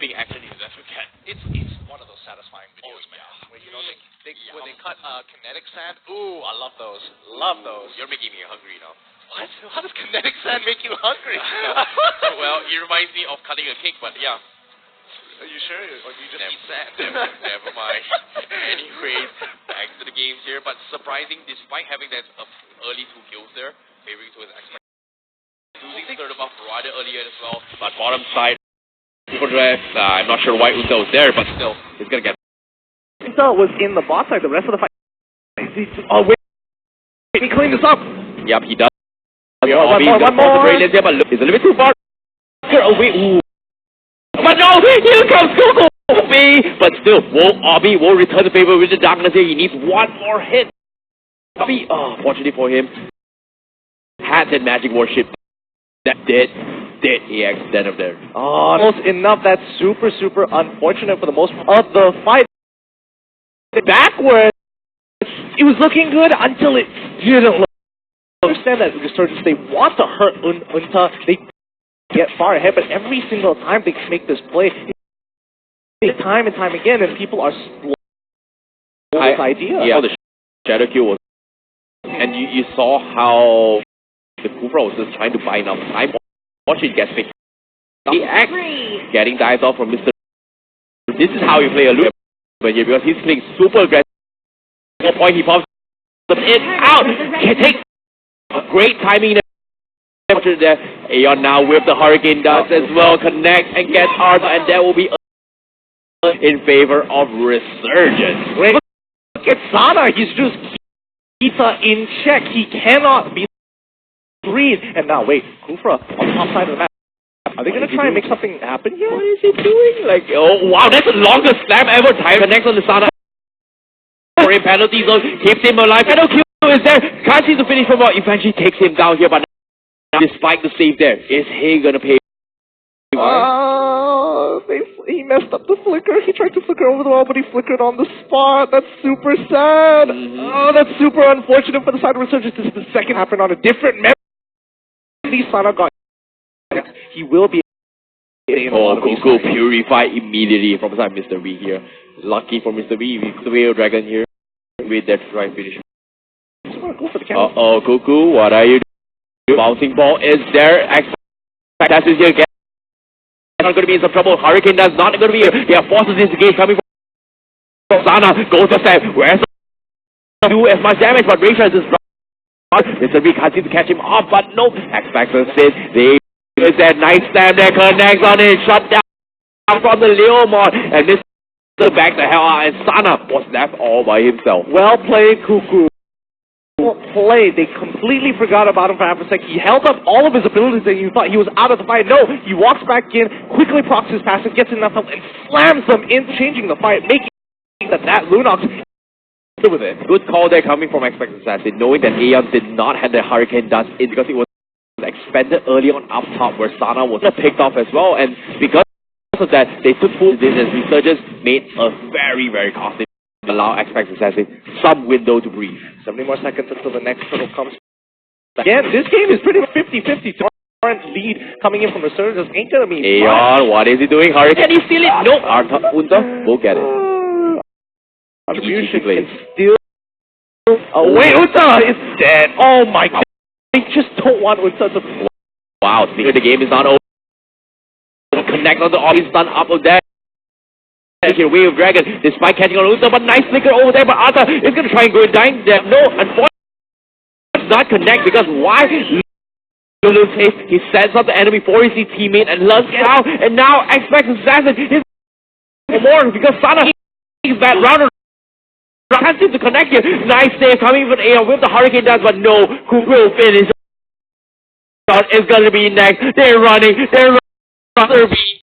exciting action you never get. It's one of those satisfying videos, man. Where you know when they cut kinetic sand. Ooh, I love those. Love those. You're making me hungry now. What? How does kinetic sand make you hungry? Well, it reminds me of cutting a cake, but yeah. Are you sure? Or you just eat sand? Never mind. Anyways, back to the games here. But surprising, despite having that early 2 kills there, favoring to his expert. Losing third buff rather earlier as well. But bottom side, super draft. I'm not sure why Unta was there, but still, he's gonna get. Unta was in the bot side. The rest of the fight. Oh wait, he cleaned this up. Yep, he does. One more. Here, but look, it's a little bit too far. Away. Ooh. But no, here comes Goku! But still, Obby will return the favor with the darkness here. He needs one more hit. Obby, fortunately for him, had that magic warship that did EX dead up there. Almost enough. That's super unfortunate for the most part of the fight. Backwards, it was looking good until it didn't look. I understand that Resurgence, they want to hurt Unta. They get far ahead, but every single time they make this play, time and time again, and people are slow this idea. Yeah, the Shadow Kill was, and you saw how the Kufra was just trying to buy enough time. Watch it get fixed. EX getting dives off from Mr. This is how you play a loop because he's playing super aggressive. At one point he pops it out. He takes a great timing. There, Aeon now with the Hurricane Dust as well, connect and get Arthur, and that will be in favor of Resurgence. Look at Sana, he's just Kita in check. He cannot be freed. And now wait, Kufra on the top side of the map. Are they gonna try and make something happen here? What is he doing? Like, oh wow, that's the longest slam ever. Time connects on the Sana. For him, penalty zone keeps him alive. Shadow Q is there. Can't see the finish from what eventually takes him down here, but despite the save there, is he gonna pay? He messed up the flicker. He tried to flicker over the wall, but he flickered on the spot. That's super sad. Oh, that's super unfortunate for the side of Resurgence. This is the second happened on a different map. Sana got. He will be. Goku purify immediately from side Mr. V here. Lucky for Mr. V, the Whale Dragon here with that right finish. Goku, what are you doing? Bouncing ball is there. Fantastic here. Not going to be in some trouble. Hurricane does not going to be here. Yeah, forces this game coming from Sana. Goes to save. Where's the do as much damage, but Rachel is Mr. V can't seem to catch him off, but no. X-Factor says they is that nice slam that connects on it. Shut down from the Leomon. And this back the hell out. And Sana was left all by himself. Well played, Cuckoo. Play. They completely forgot about him for half a second. He held up all of his abilities and you thought he was out of the fight. No, he walks back in, quickly procs his passive, gets enough help, and slams them in, changing the fight, making that Lunox with it. Good call there coming from X-Factor Assassin, knowing that Aeon did not have the Hurricane Dust in because it was expended early on up top where Sana was picked off as well, and because of that, they took full this as Resurgence made a very costly allow X-Factor Assassin some window to breathe. 70 more seconds until the next turtle comes. Again, this game is pretty much 50-50. Current lead coming in from Resurgence ain't gonna be Aeon, what is he doing? Hurricane, can he steal it? No. Unta will get it. Contribution can still. Oh wait, Unta is dead. Oh my god. They just don't want Unta to. Wow, the game is not over. Connect on the Obby's done up of that. Here, Wave Dragon, despite catching on Unta, but nice flicker over there, but Arthur is going to try and go down there. No, unfortunately, does not connect because why? He sets up the enemy for his teammate and Luz get out, and now X-Factor Assassin is more because Sana is bad rounder. Can't seem to connect here. Nice save coming from Aeon with the Hurricane Dance, but no, who will finish? It's going to be next. They're running. Rather be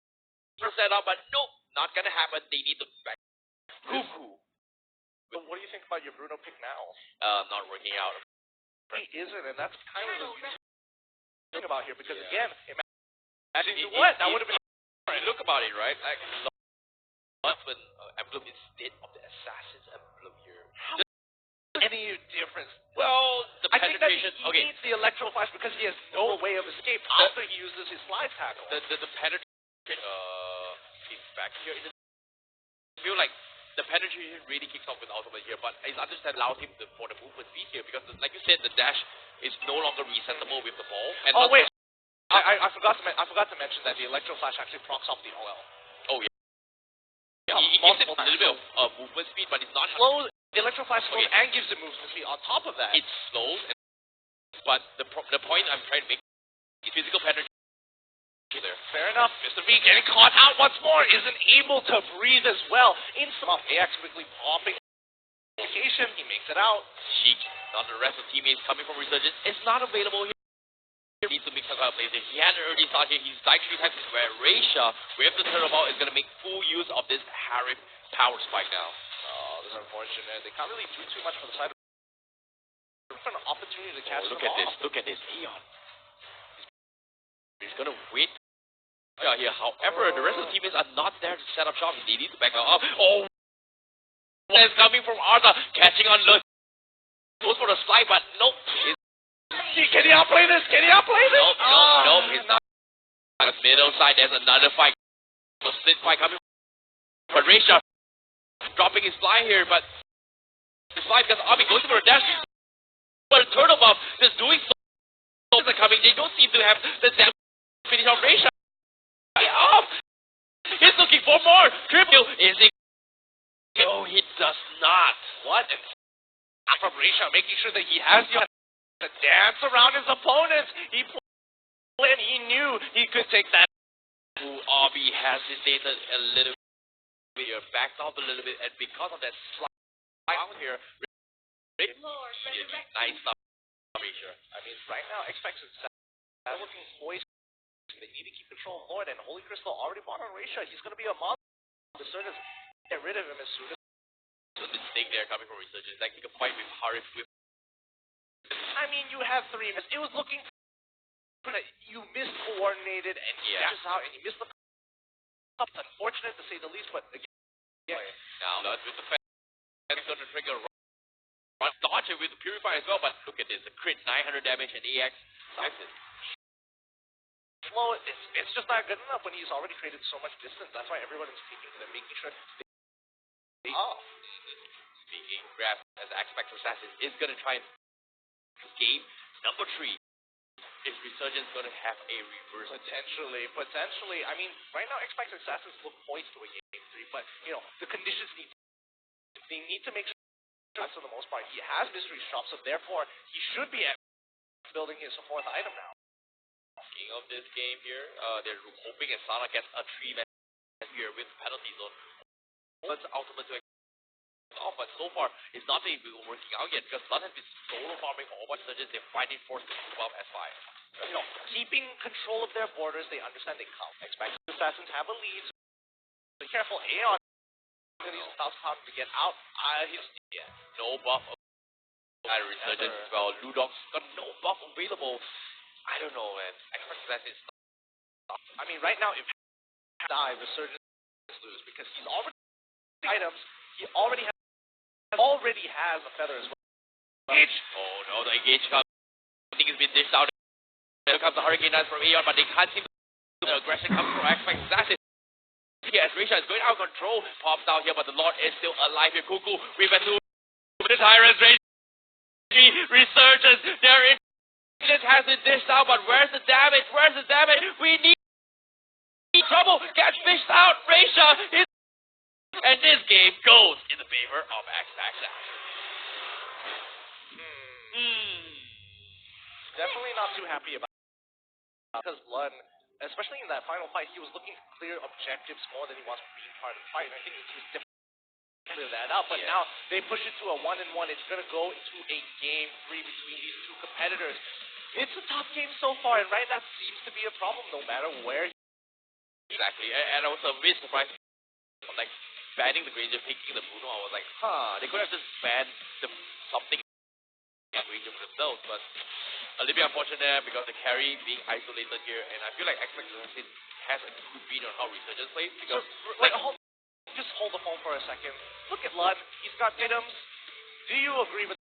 set up, but nope. Not gonna happen. They need to back. Cuckoo. So what do you think about your Bruno pick now? Not working out. He isn't, and that's kind of the thing about here because again, imagine what that would have been. Look about it, right? Like, when emblem instead of the assassin's emblem here. How any difference? Well, the penetration. I think that he needs the electro flash because he has no way of escape after he uses his slide tackle. The penetration. back here. I feel like the penetration really kicks off with ultimate here, but it's understand allows him for the movement speed here because, like you said, the dash is no longer resettable with the ball. And Oh wait, I forgot to mention that the Electro Flash actually procs off the OL. Oh yeah. He gives it a little bit of movement speed, but it's not slow. The Electro Flash slows and gives it movement speed. On top of that, it slows. But the point I'm trying to make is physical penetration. There. Fair enough. Mr. V getting caught out once more, isn't able to breathe as well. In some off, AX quickly popping occasion, he makes it out. Sheik, none of the rest of the teammates coming from Resurgence, is not available here. He needs to mix up plays. He had an early start here. He's like 3 times where Raisha, with the turnabout, is going to make full use of this Harif power spike now. Oh, this is unfortunate. They can't really do too much for the side of for an opportunity to catch them off. Look at this. Aeon. He's going to wait here. However, the rest of the teammates are not there to set up shop. They need to back up. Oh, it's coming from Arthur. Catching on Lutz. Goes for the slide, but nope. Can he outplay this? Nope. He's not. On the middle side, there's another fight. So split fight coming. But Raisha dropping his fly here, but his fly because Abi goes for a dash. But a turtle buff just doing so. Are coming. They don't seem to have the damage finish off Raisha. Off. He's looking for more. Triple. Is he? No, he does not. What? And from Raisha, making sure that he has the dance around his opponents. He played and he knew he could take that. Abi hesitated a little bit here, backed off a little bit, and because of that slide down here, nice stuff. Raisha. I mean, right now, expected looking poised. They need to keep control of Lord, and Holy Crystal already bought on Raisha. He's going to be a monster. The Resurgence get rid of him as soon as. So the mistake there coming from Resurgence, like he could fight with Harif. I mean, you have 3 minutes. It was looking. You miscoordinated, and he dashes out, and he missed the. It's unfortunate to say the least, but again, now with the fans going to trigger run dodge it with the Purify as well. But look at this, a crit 900 damage and AX size it. Slow, it's just not good enough when he's already created so much distance. That's why everyone is peeking and making sure they speaking, Grab as X-Factor Assassin is going to try and game number 3. Is Resurgence going to have a reverse? Potentially. I mean, right now X-Factor Assassins look poised to a game 3, but the conditions need to make sure for the most part he has mystery shop, so therefore he should be building his 4th item now. Speaking of this game here, they're hoping Asana gets a 3-man here with penalty zone. But ultimate to off, but so far it's not even working out yet because Sun has been solo farming all but Resurgence. They're fighting for 12 S5. Keeping control of their borders, they understand they can't expect Assassins have a lead. So be careful, Aeon is about to get out. No buff. Resurgence as well. Ludok's got no buff available. I don't know, man. Expect Assassin is not. I mean, right now, if die, Resurgence lose because he's already items. He already has a feather as well. Engage. Oh no, the engage comes. I think it's been dished out. There comes the Hurricane Dance from Aeon, but they can't seem to. The aggression comes from X-Factor Assassin. Yes, Raisha is going out of control. Pops out here, but the Lord is still alive here. Cuckoo, we've been to the Tyrants. Resurgence. There is. It has been dished out, but where's the damage? We need trouble. Get fished out. Raisha is. And this game goes in the favor of X-Factor. Definitely not too happy about it. Because Lun, especially in that final fight, he was looking for clear objectives more than he was being part of the fight. And I think he was difficult to clear that up. But now they push it to a 1-1. It's going to go into a game 3 between these 2 competitors. It's a tough game so far, and right, that seems to be a problem no matter where. Exactly, and I was a bit surprised. Like, banning the Granger, picking the Bruno, I was like, they could have just banned something in Granger for themselves, but a little bit unfortunate there because the carry being isolated here, and I feel like X-Factor has a good read on how Resurgence plays, because... just hold the phone for a second. Look at Lud, he's got items. Do you agree with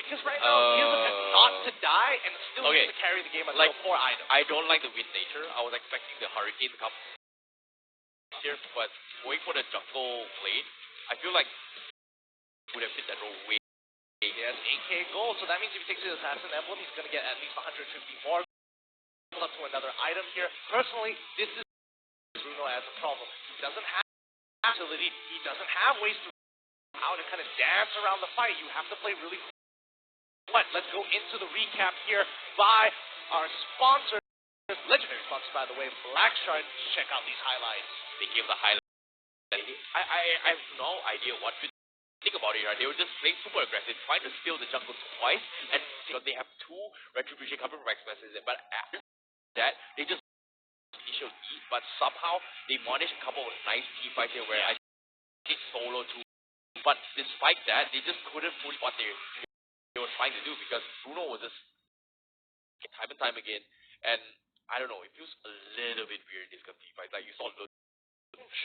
because right now, he is not to die and still needs to carry the game until 4 items. I don't like the wind nature. I was expecting the Hurricane to come here, but going for the jungle lane, I feel like would have fit that role way. Yes, 8k gold, so that means if he takes the Assassin Emblem, he's going to get at least 150 more. Up to another item here. Personally, this is Bruno as a problem. He doesn't have utility, he doesn't have ways to how to kind of dance around the fight. You have to play really cool. But let's go into the recap here by our sponsor, legendary sponsor by the way, Black Shark. Check out these highlights. They give the highlights. I have no idea what to think about it. Right? They were just playing super aggressive, trying to steal the jungle twice, and they have 2 retribution coming from expresses. But after that, they just initial eat, but somehow they managed a couple of nice team fights here where I think solo too. But despite that, they just couldn't push what they were trying to do because Bruno was just time and time again, and I don't know, it feels a little bit weird in this team fight. Like you saw.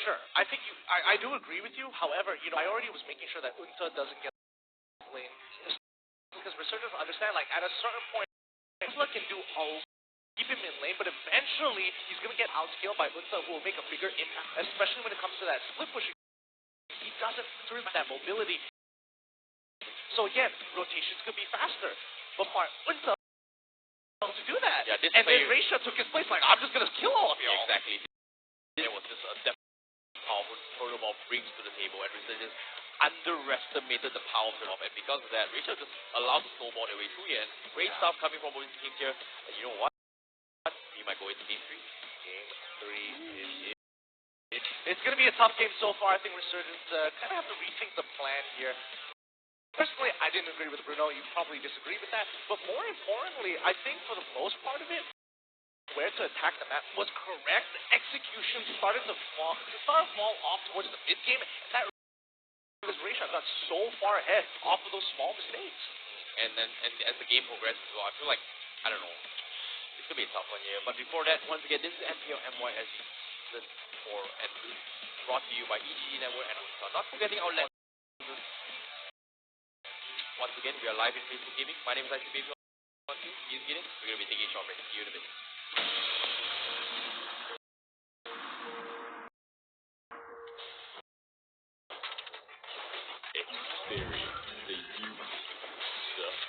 Sure, I think I do agree with you. However, priority was making sure that Unta doesn't get lane because researchers understand like at a certain point, Unta can do all. Keep him in lane, but eventually he's going to get outscaled by Unta, who will make a bigger impact, especially when it comes to that split pushing. He doesn't turn that mobility. So again, rotations could be faster, but for Unta to do that, and then Reisha took his place, like, I'm just going to kill all of you. Exactly. There was this definitely powerful protoball brings to the table, and researchers underestimated the power of the and because of that, Reisha just allowed to snowball their way through here, and great stuff coming from both teams here, and you know what? We might go into game 3. Game 3 is it's going to be a tough game so far. I think Resurgence kind of have to rethink the plan here. Personally, I didn't agree with Bruno. You probably disagree with that. But more importantly, I think for the most part of it, where to attack the map was correct. The execution started to fall off towards the mid game. And that Reisha got so far ahead off of those small mistakes. And as the game progresses, well, I feel like, I don't know, it's going to be a tough one here. But before that, once again, this is NPL MYSG Season 4, and brought to you by EGG Network and Unsa. Not forgetting our lessons. Once again, we are live in Facebook Gaming. My name is ICBaby. We're going to be taking a short break. See you in a bit. Experience the youth stuff.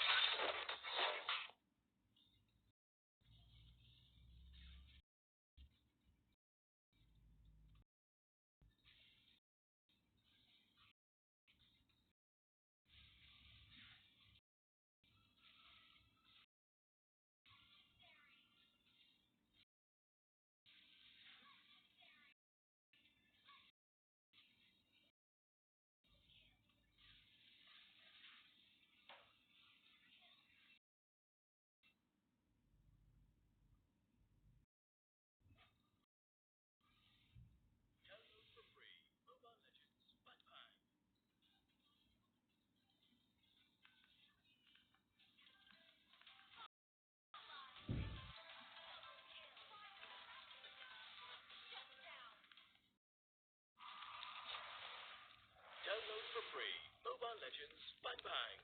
Download for free. Mobile Legends Bang Bang.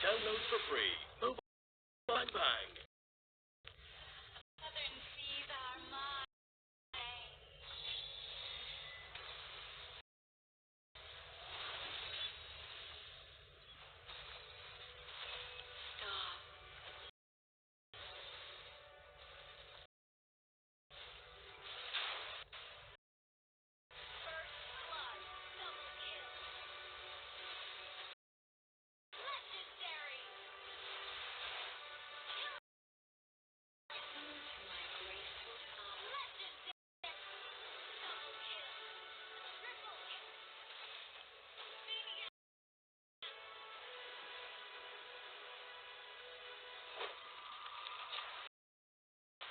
Download for free. Mobile Bang Bang.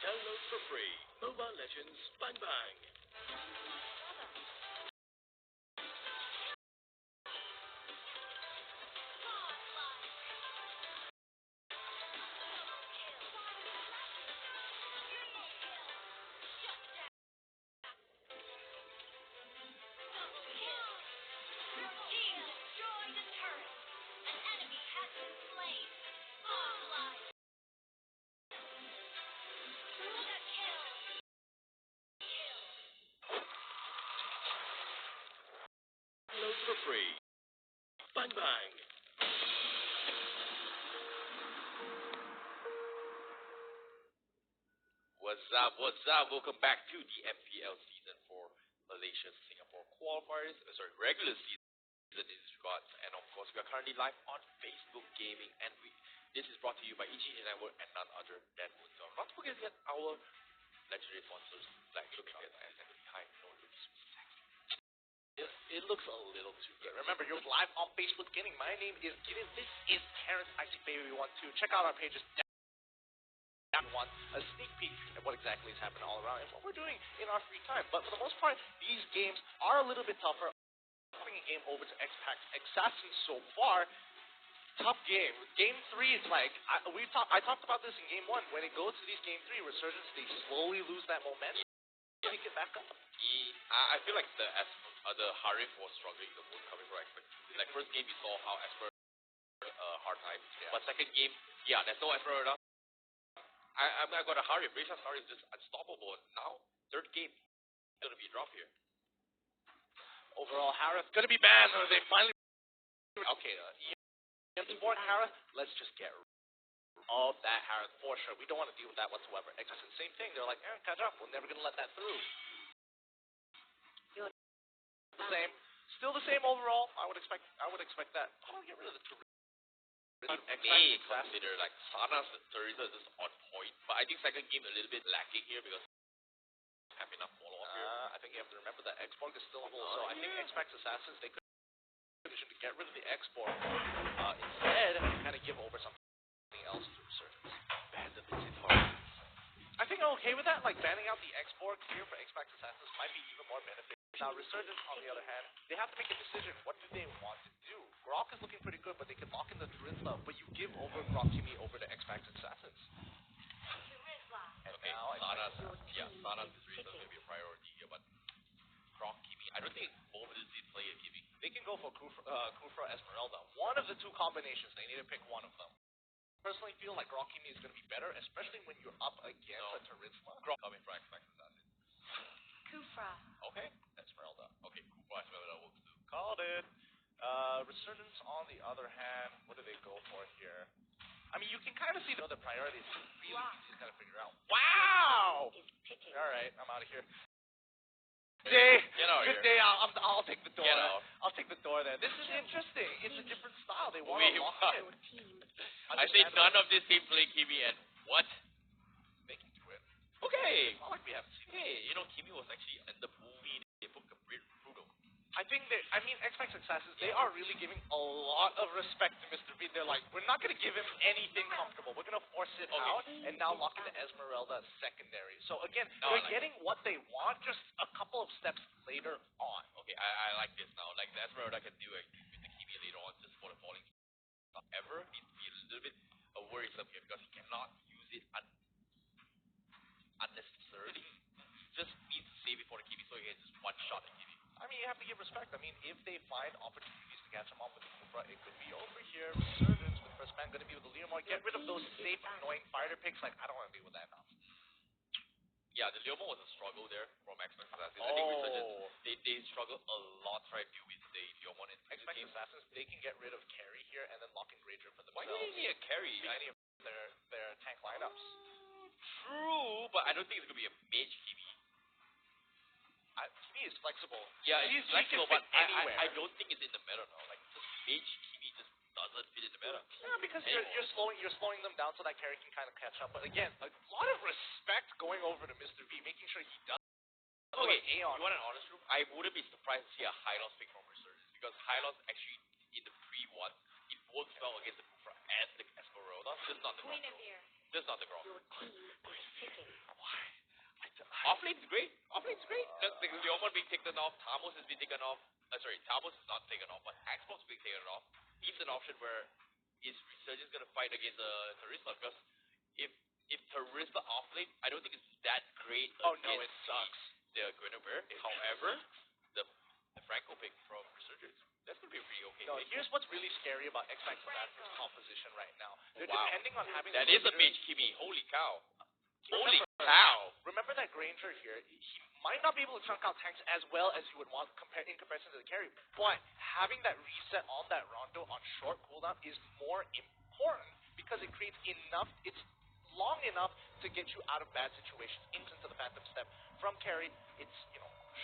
Download for free. Mobile Legends Bang Bang. free. Bang bang. What's up? What's up? Welcome back to the MPL Season 4 Malaysia Singapore qualifiers. Regular season in this regard. And of course, we are currently live on Facebook Gaming, and this is brought to you by EGG Network and none other than Unzone. Not to forget our legendary sponsors like look at and behind. It looks a little too good. Remember, you're live on Facebook Gaming. My name is Gideon. This is Terrence Isaac Baby 12. Check out our pages down one, a sneak peek at what exactly is happening all around and what we're doing in our free time. But for the most part, these games are a little bit tougher. Coming a game over to X-Pac Assassins so far. Tough game. Game 3 is like, I talked about this in Game 1. When it goes to these Game 3 resurgence, they slowly lose that momentum. Pick it back up. I feel like the Harif was struggling the most coming from Expert. Like first game you saw how Esper hard time, but second game, there's no Esper. I got a Harif. Rachel's Harif is just unstoppable. Now third game, gonna be a drop here. Overall, Harith gonna be banned. They finally okay. Support Harith. Let's just get of that Harith for sure. We don't want to deal with that whatsoever. Exxon, same thing. They're like, catch up. We're never gonna let that through. The same. Still the same overall. I would expect that. Oh, get rid of the May consider like Sana's Teresa is on point, but I think second game a little bit lacking here because have enough follow up here. I think you have to remember that X-Borg is still full, so I think X-Pac Assassins they could get rid of the X-Borg instead and kind of give over something else to Resurgence. I think I'm okay with that. Like banning out the X-Borg here for X-Pac Assassins might be even more beneficial. Now Resurgence, on the other hand, they have to make a decision. What do they want to do? Grok is looking pretty good, but they can lock in the Drizla, but you give over Grok Kimi over to X-Pac Assassins. And okay, now Sana's Teresa is going to be a priority here, but Grok Kimi, I don't think both of these play a Kimi. They can go for Kufra Esmeralda. One of the two combinations. They need to pick one of them. Personally feel like Grok Kimi is going to be better, especially when you're up against a Terizla. Grok coming for X-Pac Assassin. Kufra. Okay, Esmeralda. Okay, Kufra Esmeralda works too. Called it. Resurgence, on the other hand, what do they go for here? I mean, you can kind of see the priorities. Really easy to kind of figure out. Wow! All right, I'm out of here. Good day. I'll take the door. I'll take the door there. This is interesting. It's a different style. They want to lock in. I say none of this team play Kimi and what? They can do it. Okay. It's not like we haven't seen it. Hey, Kimi was actually in the movie. They put Bruno. I think X-Pac Assassins, they are really giving a lot of respect to Mr. V. They're like, we're not going to give him anything comfortable. We're going to force it out and now lock into Esmeralda secondary. So again, they're getting what they want, just a couple of steps later on. Okay, I like this now. Like the Esmeralda can do it with the Kimi later on just for the falling. However, needs to be a little bit worrisome here because he cannot use it unnecessarily. He just needs to save it for the Kimi so he can just one shot the Kimi. I mean, you have to give respect. I mean, if they find opportunities to catch him off with the Kufra, it could be over here. Resurgence with first man going to be with the Leomore. Get rid of those safe, annoying fighter picks. Like, I don't want to deal with that now. Yeah, the Leomore was a struggle there from X-Pac Assassins. I think Resurgence, they struggle a lot trying to deal with the Leomore in X-Pac Assassins, they can get rid of carry here and then lock in Rager for themselves. Why do they need a carry? Any of their tank lineups. True, but I don't think it's going to be a mage Kimi. Kimi is flexible. Yeah, he's flexible, but I don't think it's in the meta now. Like, just mage Kimi just doesn't fit in the meta. Yeah, because you're slowing them down so that carry can kind of catch up. But again, a lot of respect going over to Mr. V, making sure he does. Okay, you want an honest truth? I wouldn't be surprised to see a high loss pick from Resurgence because high loss actually in the pre-1 it works well against the Kufra and the Esmeralda, just not the Grok. Just not the Grok. Why? Offlane's great. The Leomon being taken off, Tamos has been taken off. Tamos is not taken off, but Xbox being taken off. He's an option where is Resurgence going to fight against Terizla? Because if Terizla offlane, I don't think it's that great. Oh no, it sucks. The Guinevere. However, the Franco pick from Resurgence, that's going to be pretty okay. No, here's what's really scary about X-Pac Assassins' composition right now. They're depending on having. That is a mage Kimi. Holy cow. Remember that Granger here, he might not be able to chunk out tanks as well as you would want in comparison to the carry, but having that reset on that Rondo on short cooldown is more important because it creates enough, it's long enough to get you out of bad situations, instant to the Phantom Step. From carry, it's,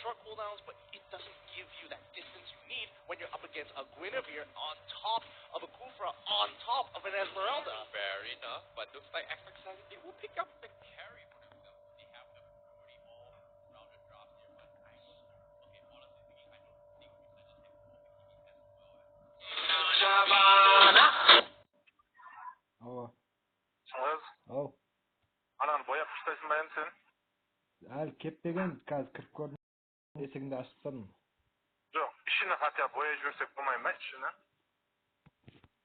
short cooldowns, but it doesn't give you that distance you need when you're up against a Guinevere on top of a Kufra, on top of an Esmeralda. Fair enough, but looks like Xbox Sassy, they will pick up the carry for themselves. They have a pretty all-rounded drops here, but I don't know. Okay, honestly speaking, I don't think Resurgence can go as well. Чыңгыз, Ау, ананы бояп таштайсың ба енді сен? әлі кептеген, қазір кіріп көрдім, есігіңді ашып тұрмын. Жоқ, ішіне хотя бы бояп жіберсек болмай ма, ішіне?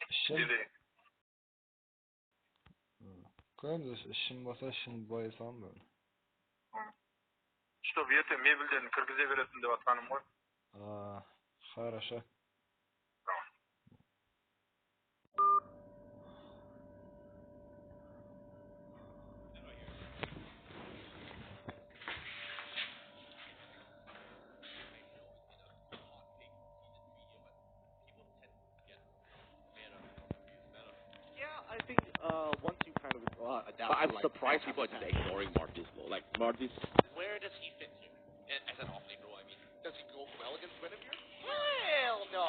Ішін? Көреміз, ішін болса, ішін боя салам бөлі. Чтоб ертең мебельдерін кіргізе беретін деп атқаным ғой. Хорошо. I think once you kind of adapt. I'm surprised people are just ignoring Martis though. Like Martis. Where does he fit here? As an off-lane role, I mean. Does he go well against Guinevere? Hell no!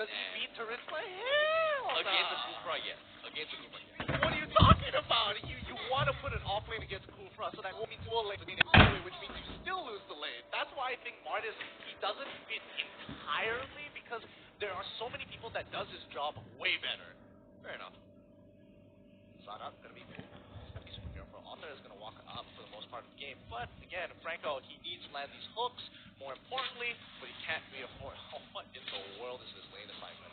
Does he beat Turisma? Hell no! Against the Kufra, yes. Against the Kufra, yes. What are you talking about? You want to put an off-lane against Kufra, so that means full lane anyway, which means you still lose the lane. That's why I think Martis, he doesn't fit entirely, because there are so many people that does his job way better. Fair enough. Sana gonna be cool. He's gonna be super careful. Arthur is gonna walk up for the most part of the game. But again, Franco, he needs to land these hooks, more importantly, but he can't be afford. Oh, what in the world is this lane assignment?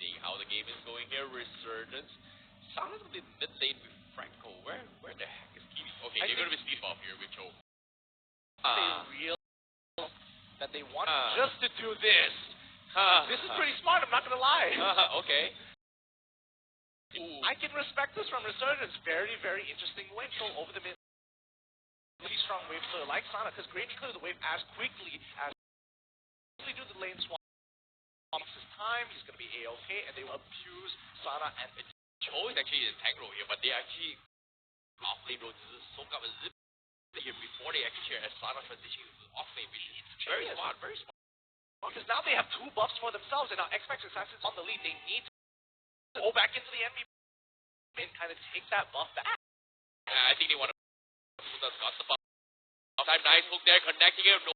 Seeing how the game is going here, Resurgence. Sana's gonna be mid lane with Franco. Where the heck is Kiwi? Okay, they're gonna be speed buff here with Cho. They realize that they want just to do this. This is pretty smart, I'm not gonna lie. Okay. Ooh. I can respect this from Resurgence. Very, very interesting wave. So over the mid, really strong wave player like Sana, because Great clear the wave as quickly as do the lane swap. His time, he's gonna be A-OK, and they will abuse Sana and Cho is actually in tank role here, but they actually off lane role to soak up a zip here before they actually share as Sana transitioning to off lane vision. Very smart, very smart. Because now they have two buffs for themselves, and now X-Max Assassins on the lead. They need to go back into the MVP and kind of take that buff back. I think they want to got the buff. Time nice hook there, connecting him. No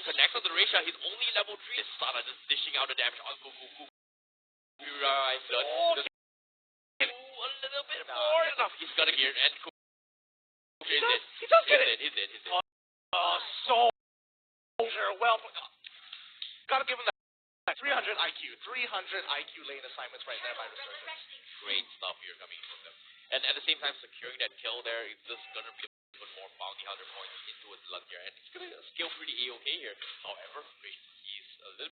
connects on the Risha. He's only level 3. Sana just dishing out the damage on Goku. Right, a little bit more enough. He's got a gear and Goku. He does get it. He's dead. So well. Gotta give him that 300 IQ. 300 IQ lane assignments right there by Resurgence. Great stuff here coming from them. And at the same time, securing that kill there is just gonna be put more bounty hunter points into his luck here, and it's gonna scale pretty A-OK here. However, he's a little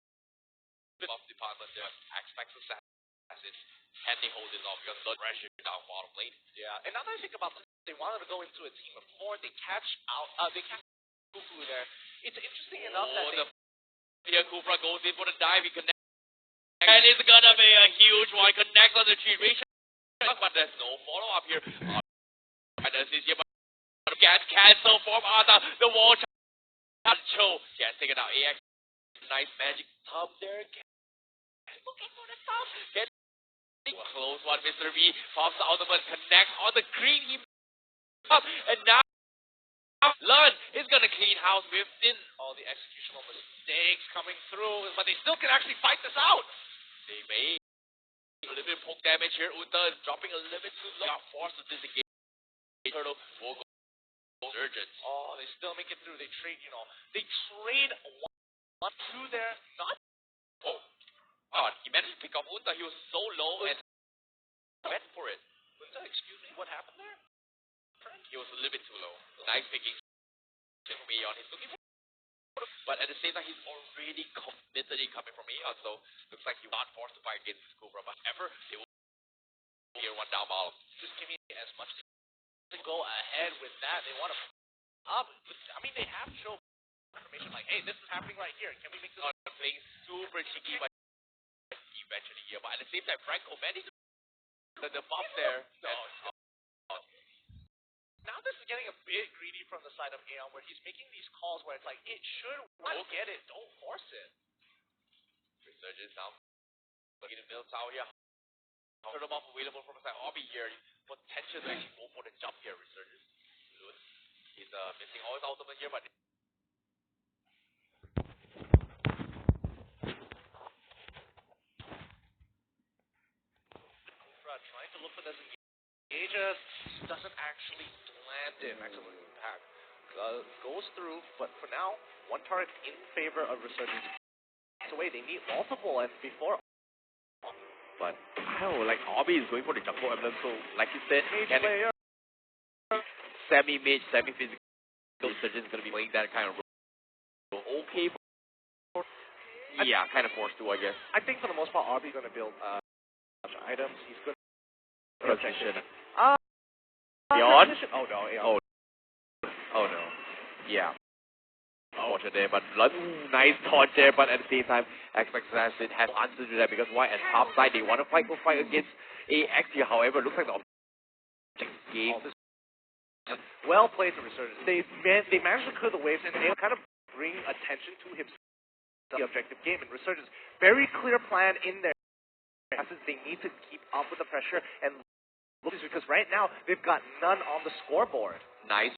bit off department there. X-Max Assassins, can they hold this off? Because blood pressure down bottom lane. Yeah, and now that I think about this, they wanted to go into a team of 4. They catch Kufu there. It's interesting enough that here Kufra goes in for the dive, he connects, and it's gonna be a huge one, connects on the tree, but there's no follow-up here. And this is here, but gets cancelled from Arthur, the wall Cho, can't take it out, AX, nice magic top there, looking for the top, get close one, Mr. V, pops the ultimate, connects on the green, he up, and now Lund is gonna clean house within all the executional mistakes coming through, but they still can actually fight this out. They may a little bit of poke damage here. Uta is dropping a little bit too low. Got forced to disengage. Turtle will go Resurgence. Oh, they still make it through. They trade, they trade one to their not. Oh, he managed to pick up Unta. He was so low and went for it. Unta, excuse me, what happened there? He was a little bit too low. Nice picking from Aeon. He's looking for, but at the same time, he's already committed in coming from Aeon, so looks like he's not forced to fight against this Cobra. But ever, they will here one down ball. Just give me as much to go ahead with that. They want to I mean, they have shown information like, hey, this is happening right here. Can we make this? Playing super cheeky, but eventually, yeah. But at the same time, Franco managed the buff there. Now this is getting a bit greedy from the side of Aeon, where he's making these calls where it's like, it should, don't get it, don't force it. Resurgence now. Looking to build tower here. Turtle buff available from the side. Obby here. Potential to actually go for the jump here. Resurgence. He's missing all his ultimate here, but Trying to look for this engages, doesn't actually land it. Maximum impact goes through, but for now, one turret in favor of Resurgence. Away, they need multiple, and before. But I don't know, like Obby is going for the jungle emblem, so like you said, semi-mid, semi-physical Resurgence is going to be playing that kind of role. Okay for yeah, kind of forced to, I guess. I think for the most part, RB going to build items. He's good. Protection. Beyond? Oh no, oh no. Yeah. Unfortunate there, but nice taunt there, but at the same time, Expect Assassin has answered to that because why? At top side, they want to fight against AX here. However, it looks like the game. Well played to Resurgence. They managed to clear the waves and they kind of bring attention to himself. The objective game, and Resurgence very clear plan in there. They need to keep up with the pressure and because right now they've got none on the scoreboard. Nice.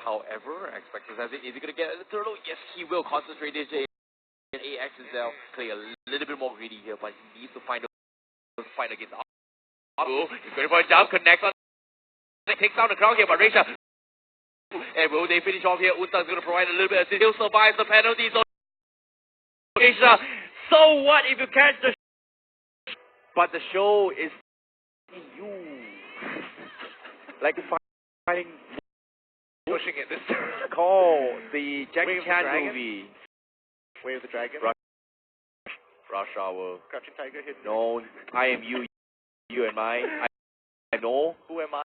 However, Expect Assassin is he going to get the turtle? Yes, he will concentrate his AX is now play a little bit more greedy here, but he needs to find a fight against Abu. He's going for a jump, connects on, takes down the crowd here, but Reisha. And will they finish off here? Unta's going to provide a little bit of assist. He'll survive the penalty. So Reisha, so what if you catch the but the show is you. Like fighting, Pushing it this turn. call the Jackie Wave of Chan Dragon? movie. Way of the Dragon. Rush Hour. Crouching Tiger, Hidden. No, I am you. You and I know. Who am I?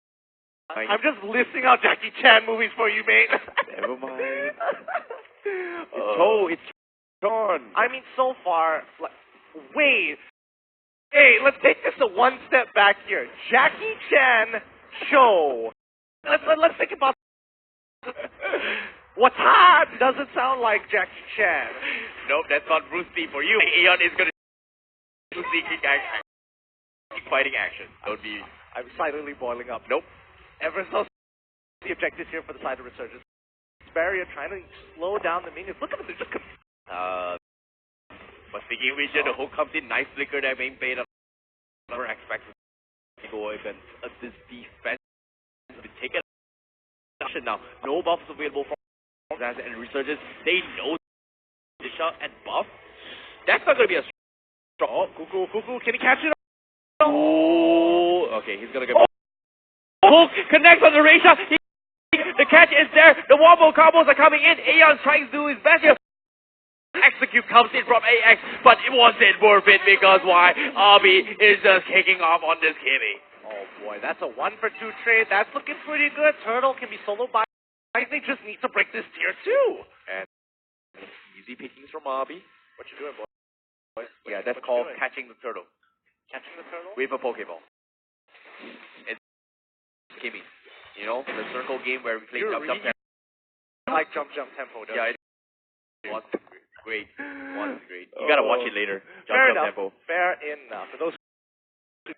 I I'm just listing out Jackie Chan movies for you, mate. Never mind. It's John. I mean, so far, like, wait. Hey, let's take this a one step back here. Jackie Chan show. Let's think about. Watan doesn't sound like Jackie Chan. Nope, that's not Bruce Lee for you. Aeon is gonna Bruce Lee fighting action. Don't be. I'm silently boiling up. Nope. Ever so the objectives here for the side of Resurgence. Barrier trying to slow down the minions. Look at them, they're just But speaking of which, the hook comes in, nice flicker there being paid up. Never expected to go against this defense to take it now. No buffs available from Assassin and Resurgence. They know the shot and buff. That's not gonna be a strong. Cuckoo, can he catch it? Oh, okay, he's gonna get hook connects on the Reisha. The catch is there. The wombo combos are coming in. Aeon's trying to do his best here. Execute comes in from AX, but it wasn't worth it because why? Obby is just kicking off on this Kimmy. Oh boy, that's a 1-for-2 trade. That's looking pretty good. Turtle can be soloed by. I think just need to break this tier 2. And easy pickings from Obby. What you doing, boy? Yeah, that's called catching the turtle Catching the turtle? with a Pokeball. It's Kimmy. You know, the circle game where we play jump. I like jump tempo, don't Yeah, it's great. Great. You gotta watch it later. Fair Jump enough. tempo. Fair enough. For those,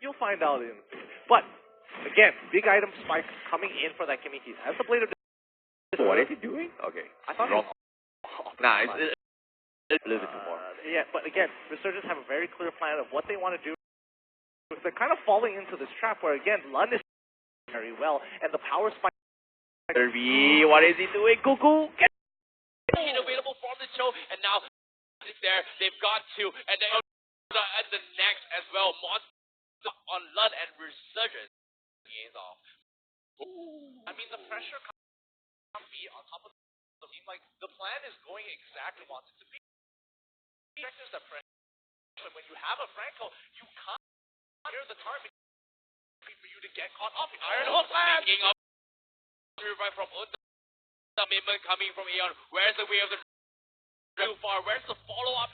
you'll find out in. But again, big item spike coming in for that Kimmy Keith. As the blade of. What is he doing? Okay. I thought. Wrong. Nah, it's a little bit too far. Yeah, but again, Resurgence have a very clear plan of what they want to do. They're kind of falling into this trap where again, Lund is very well, and the power spike. Derby, what is he doing? Cuckoo! available from the show, and now it's there. They've got to, and then at the next as well. Monster on Lund and Resurgence. Gains off. I mean, the pressure can't be on top of the team. Like, the plan is going exactly what it to be. There's the pressure. When you have a Franco, you can't hear the target for you to get caught off. Iron Hole plan! Speaking of revive from Unta. commitment coming from Aeon. Where's the way of the too far? Where's the follow-up?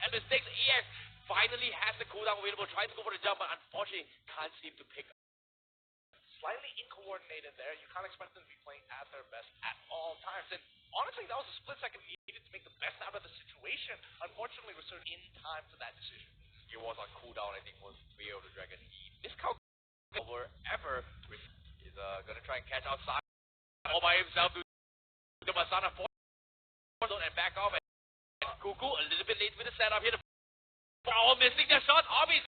And mistakes. EX finally has the cooldown available, trying to go for the jump, but unfortunately can't seem to pick up. Slightly incoordinated there. You can't expect them to be playing at their best at all times. And honestly, that was a split second needed to make the best out of the situation. Unfortunately, Resurgence in time for that decision. He was on cooldown, I think, was Way of the Dragon. He miscalculated over ever. He's gonna try and catch outside all by himself to the Masana forward and back off. And Cuckoo a little bit late with the setup here. All missing their shot. Obviously,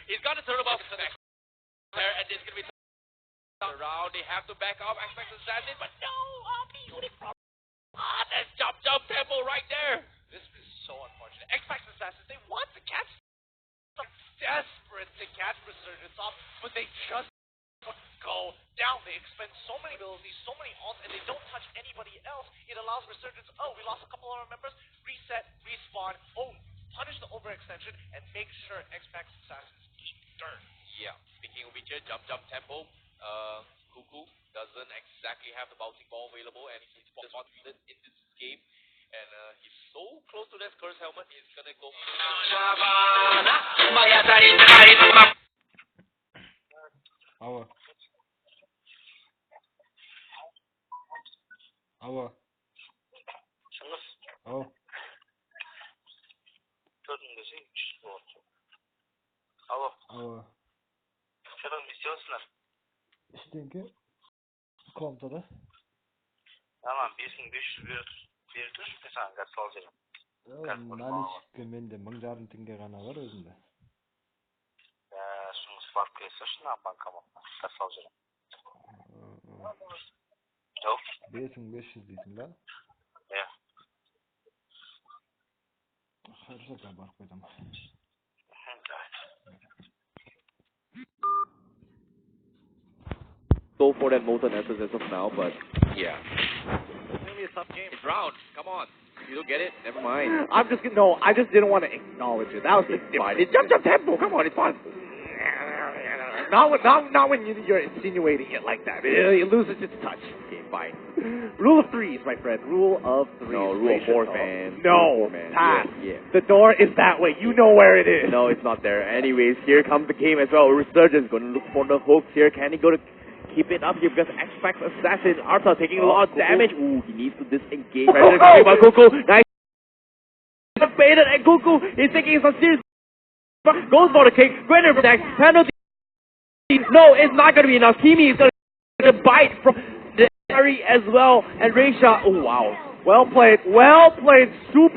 he's got to turn him off there, and it's gonna be around. They have to back off. Expect to stand in, but no. That's jump tempo right there. This is so unfortunate. X-Pax Assassins, they want to catch. They're desperate to catch Resurgence off, but they just go down. They expend so many abilities, so many ults, and they don't touch anybody else. It allows Resurgence, we lost a couple of our members, reset, respawn, punish the overextension, and make sure X-Pax Assassins eat dirt. Yeah, speaking of which, jump tempo, Cuckoo doesn't exactly have the bouncing ball available, and he's spot in this game, and he's so close to that curse helmet, he's gonna go. Алло. Алло. Шыңғыс, Ау. төрдің десең, болады. Алло, Алло. шадан не істейсіңдер? Ештеңке? Комнатада? Ана 5500 берді, мен саған газ салып жіберемін. Наличка менде 1000 теңге ғана бар өзімде. Шыңғыс барып келсеші, мына банкоматқа газ салып жіберемін. Жоқ? 5500 дейсің ба? Иә. Хорошо, да, барып қойдым. Go for that Molten Essence as of now, but Yeah. It's gonna be a tough game. It's round. Come on. You don't get it? Never mind. I just didn't want to acknowledge it. That was fine. It's jump tempo. Come on, it's fun. Not when you're insinuating it like that. It loses its touch. okay, fine. Rule of threes, my friend. Rule of threes. No, rule of four, Rachel. man. No, Rule of four, man. pass. Yeah. The door is that way. You know where it is. No, it's not there. Anyways, here comes the game as well. Resurgence gonna look for the hooks here. Can he go to keep it up here because X-Pax Assassin Arthur taking a lot of damage. Ooh, he needs to disengage. Pressure coming by Cuckoo. Nice. Baited, and Cuckoo is taking some serious. Goes for the kick. Greater protect. Penalty. No, it's not going to be enough. Kimi is going to bite from the Harry as well. And Reisha. Oh, wow. Well played. Well played. Super.